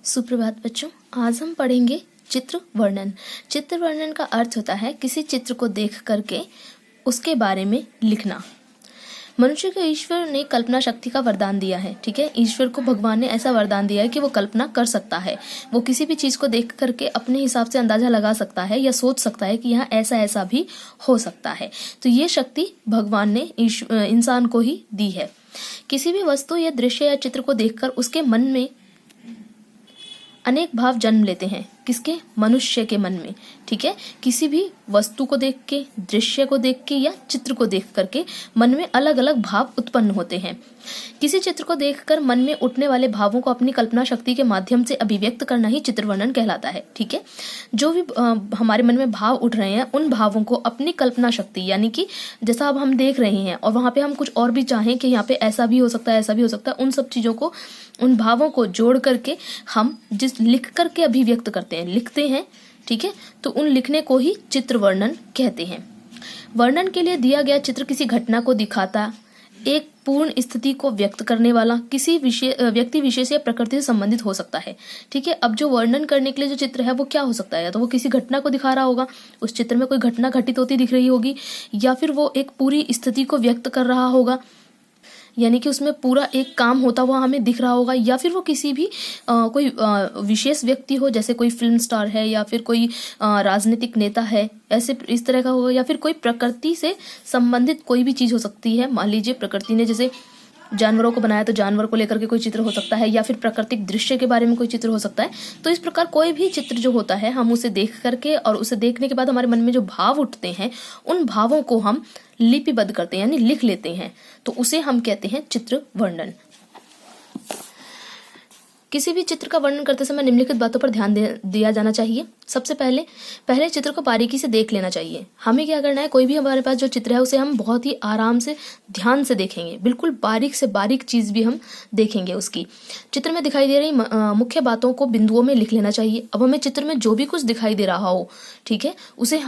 सुप्रभात बच्चों, आज हम पढ़ेंगे चित्र वर्णन। चित्र वर्णन का अर्थ होता है किसी चित्र को देख करके उसके बारे में लिखना। मनुष्य को ईश्वर ने कल्पना शक्ति का वरदान दिया है। ठीक है, ईश्वर को भगवान ने ऐसा वरदान दिया है कि वो कल्पना कर सकता है। वो किसी भी चीज को देख करके अपने हिसाब से अंदाजा लगा सकता है या सोच सकता है कि यहाँ ऐसा ऐसा भी हो सकता है। तो ये शक्ति भगवान ने इंसान को ही दी है। किसी भी वस्तु या दृश्य या चित्र को देखकर उसके मन में अनेक भाव जन्म लेते हैं। किसके? मनुष्य के मन में। ठीक है, किसी भी वस्तु को देख के, दृश्य को देख के या चित्र को देख करके मन में अलग अलग भाव उत्पन्न होते हैं। किसी चित्र को देखकर मन में उठने वाले भावों को अपनी कल्पना शक्ति के माध्यम से अभिव्यक्त करना ही चित्र वर्णन कहलाता है। ठीक है, जो भी हमारे मन में भाव उठ रहे हैं उन भावों को अपनी कल्पना शक्ति, यानी कि जैसा अब हम देख रहे हैं और वहां पे हम कुछ और भी चाहें कि यहाँ पे ऐसा भी हो सकता है, ऐसा भी हो सकता है, उन सब चीजों को, उन भावों को जोड़ करके हम जिस लिख करके अभिव्यक्त करते हैं, लिखते हैं। ठीक है, तो उन लिखने को ही चित्र वर्णन कहते हैं। वर्णन के लिए दिया गया चित्र किसी घटना को दिखाता, एक पूर्ण स्थिति को व्यक्त करने वाला, किसी व्यक्ति विशेष या प्रकृति से संबंधित हो सकता है। ठीक है, अब जो वर्णन करने के लिए जो चित्र है वो क्या हो सकता है? तो वो किसी घटना को दिखा रहा होगा, उस चित्र में कोई घटना घटित होती दिख रही होगी, या फिर वो एक पूरी स्थिति को व्यक्त कर रहा होगा, यानी कि उसमें पूरा एक काम होता हुआ हमें दिख रहा होगा, या फिर वो किसी भी कोई विशेष व्यक्ति हो, जैसे कोई फिल्म स्टार है या फिर कोई राजनीतिक नेता है, ऐसे इस तरह का होगा, या फिर कोई प्रकृति से संबंधित कोई भी चीज हो सकती है। मान लीजिए प्रकृति ने जैसे जानवरों को बनाया तो जानवर को लेकर के कोई चित्र हो सकता है, या फिर प्राकृतिक दृश्य के बारे में कोई चित्र हो सकता है। तो इस प्रकार कोई भी चित्र जो होता है, हम उसे देख करके और उसे देखने के बाद हमारे मन में जो भाव उठते हैं, उन भावों को हम लिपिबद्ध करते हैं, यानी लिख लेते हैं। तो उसे हम कहते हैं चित्र वर्णन। किसी भी चित्र का वर्णन करते समय निम्नलिखित बातों पर ध्यान दिया जाना चाहिए। सबसे पहले चित्र को बारीकी से देख लेना चाहिए। हमें क्या करना है, कोई भी हमारे पास जो चित्र है उसे हम बहुत ही आराम से, ध्यान से देखेंगे, बिल्कुल बारीक से बारीक चीज भी हम देखेंगे उसकी। चित्र में दिखाई दे रही मुख्य बातों को बिंदुओं में लिख लेना चाहिए। अब हमें चित्र में जो भी कुछ दिखाई दे रहा हो, ठीक है, उसे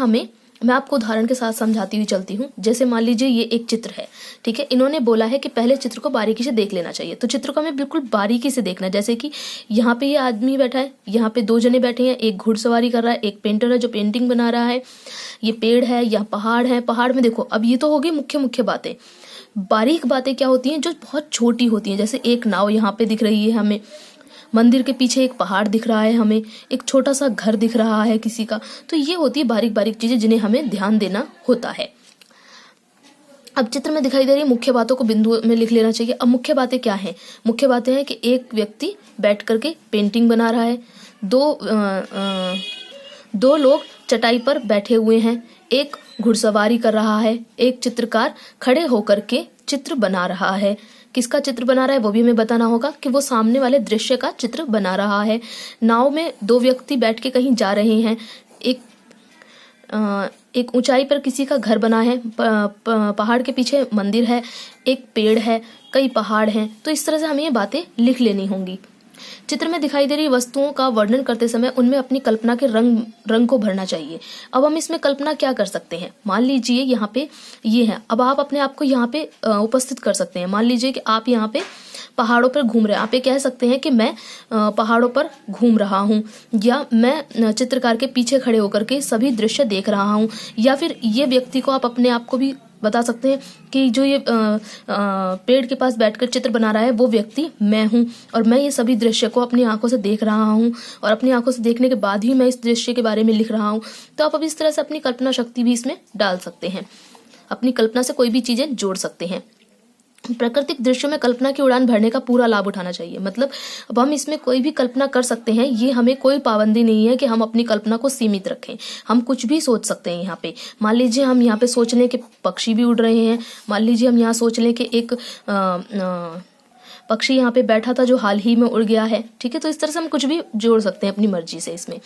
मैं आपको उदाहरण के साथ समझाती हुई चलती हूँ। जैसे मान लीजिए ये एक चित्र है, ठीक है, इन्होंने बोला है कि पहले चित्र को बारीकी से देख लेना चाहिए। तो चित्र को हमें बिल्कुल बारीकी से देखना है। जैसे कि यहाँ पे ये आदमी बैठा है, यहाँ पे दो जने बैठे हैं, एक घुड़सवारी कर रहा है, एक पेंटर है जो पेंटिंग बना रहा है, ये पेड़ है, यहाँ पहाड़ है, पहाड़ में देखो। अब ये तो होगी मुख्य बातें। बारीक बातें क्या होती हैं? जो बहुत छोटी होती हैं। जैसे एक नाव यहाँ पे दिख रही है हमें, मंदिर के पीछे एक पहाड़ दिख रहा है हमें, एक छोटा सा घर दिख रहा है किसी का। तो ये होती है बारीक बारीक चीजें जिन्हें हमें ध्यान देना होता है। अब चित्र में दिखाई दे रही मुख्य बातों को बिंदु में लिख लेना चाहिए। अब मुख्य बातें क्या हैं? मुख्य बातें हैं कि एक व्यक्ति बैठ करके पेंटिंग बना रहा है, दो लोग चटाई पर बैठे हुए हैं, एक घुड़सवारी कर रहा है, एक चित्रकार खड़े होकर के चित्र बना रहा है। किसका चित्र बना रहा है वो भी हमें बताना होगा कि वो सामने वाले दृश्य का चित्र बना रहा है। नाव में दो व्यक्ति बैठ के कहीं जा रहे हैं, एक ऊंचाई पर किसी का घर बना है, पहाड़ के पीछे मंदिर है, एक पेड़ है, कई पहाड़ हैं। तो इस तरह से हमें ये बातें लिख लेनी होंगी। चित्र में दिखाई दे रही वस्तुओं का वर्णन करते समय उनमें अपनी कल्पना के रंग को भरना चाहिए। अब हम इसमें कल्पना क्या कर सकते हैं? मान लीजिए यहाँ पे ये है, अब आप अपने आप को यहाँ पे उपस्थित कर सकते हैं। मान लीजिए कि आप यहाँ पे पहाड़ों पर घूम रहे हैं। आप ये कह सकते हैं कि मैं पहाड़ों पर घूम रहा हूँ, या मैं चित्रकार के पीछे खड़े होकर के सभी दृश्य देख रहा हूँ। या फिर ये व्यक्ति को आप अपने आप को भी बता सकते हैं कि जो ये पेड़ के पास बैठकर चित्र बना रहा है वो व्यक्ति मैं हूँ, और मैं ये सभी दृश्य को अपनी आंखों से देख रहा हूँ, और अपनी आंखों से देखने के बाद ही मैं इस दृश्य के बारे में लिख रहा हूँ। तो आप अब इस तरह से अपनी कल्पना शक्ति भी इसमें डाल सकते हैं, अपनी कल्पना से कोई भी चीजें जोड़ सकते हैं। प्राकृतिक दृश्यों में कल्पना की उड़ान भरने का पूरा लाभ उठाना चाहिए। मतलब अब हम इसमें कोई भी कल्पना कर सकते हैं, ये हमें कोई पाबंदी नहीं है कि हम अपनी कल्पना को सीमित रखें। हम कुछ भी सोच सकते हैं यहाँ पे। मान लीजिए हम यहाँ पे सोच लें कि पक्षी भी उड़ रहे हैं, मान लीजिए हम यहाँ सोच लें कि एक पक्षी यहाँ पे बैठा था जो हाल ही में उड़ गया है। ठीक है, तो इस तरह से हम कुछ भी जोड़ सकते हैं अपनी मर्जी से इसमें।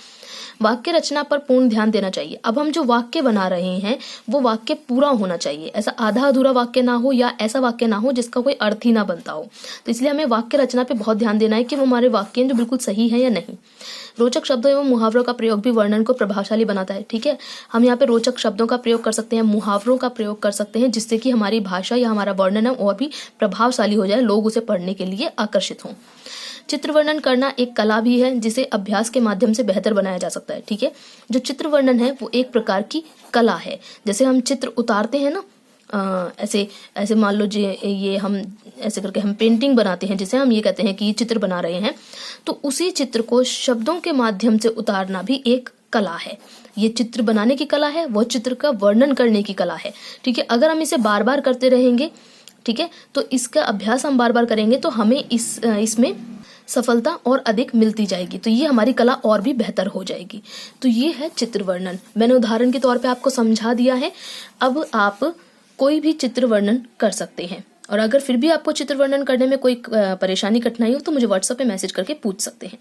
वाक्य रचना पर पूर्ण ध्यान देना चाहिए। अब हम जो वाक्य बना रहे हैं वो वाक्य पूरा होना चाहिए, ऐसा आधा अधूरा वाक्य ना हो, या ऐसा वाक्य ना हो जिसका कोई अर्थ ही ना बनता हो। तो इसलिए हमें वाक्य रचना पे बहुत ध्यान देना है कि वो हमारे वाक्य जो बिल्कुल सही है या नहीं। रोचक शब्दों एवं मुहावरों का प्रयोग भी वर्णन को प्रभावशाली बनाता है। ठीक है, हम यहाँ पे रोचक शब्दों का प्रयोग कर सकते हैं, मुहावरों का प्रयोग कर सकते हैं, जिससे कि हमारी भाषा या हमारा वर्णन है और भी प्रभावशाली हो जाए, लोग उसे पढ़ने के लिए आकर्षित हों। चित्र वर्णन करना एक कला भी है जिसे अभ्यास के माध्यम से बेहतर बनाया जा सकता है। ठीक है, जो चित्र वर्णन है वो एक प्रकार की कला है। जैसे हम चित्र उतारते हैं ना, ऐसे ऐसे मान लो जी, ये हम ऐसे करके हम पेंटिंग बनाते हैं, जिसे हम ये कहते हैं कि ये चित्र बना रहे हैं, तो उसी चित्र को शब्दों के माध्यम से उतारना भी एक कला है। ये चित्र बनाने की कला है, वो चित्र का वर्णन करने की कला है। ठीक है, अगर हम इसे बार बार करते रहेंगे, ठीक है, तो इसका अभ्यास हम बार बार करेंगे तो हमें इसमें सफलता और अधिक मिलती जाएगी, तो ये हमारी कला और भी बेहतर हो जाएगी। तो ये है चित्र वर्णन। मैंने उदाहरण के तौर पे आपको समझा दिया है। अब आप कोई भी चित्र वर्णन कर सकते हैं, और अगर फिर भी आपको चित्र वर्णन करने में कोई परेशानी, कठिनाई हो तो मुझे व्हाट्सएप पे मैसेज करके पूछ सकते हैं।